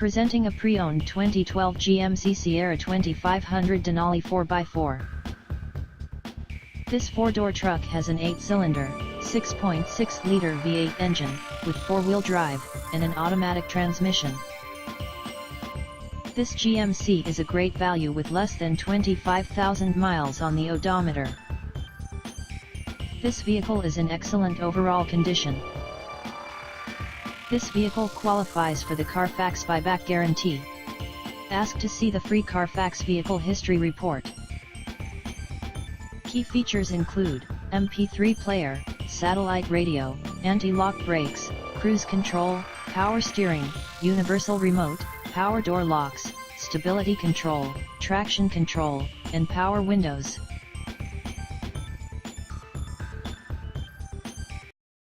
Presenting a pre-owned 2012 GMC Sierra 2500 Denali 4x4. This four-door truck has an 8-cylinder, 6.6-liter V8 engine, with four-wheel drive, and an automatic transmission. This GMC is a great value with less than 25,000 miles on the odometer. This vehicle is in excellent overall condition. This vehicle qualifies for the CARFAX buyback guarantee. Ask to see the free CARFAX vehicle history report. Key features include MP3 player, satellite radio, anti-lock brakes, cruise control, power steering, universal remote, power door locks, stability control, traction control, and power windows.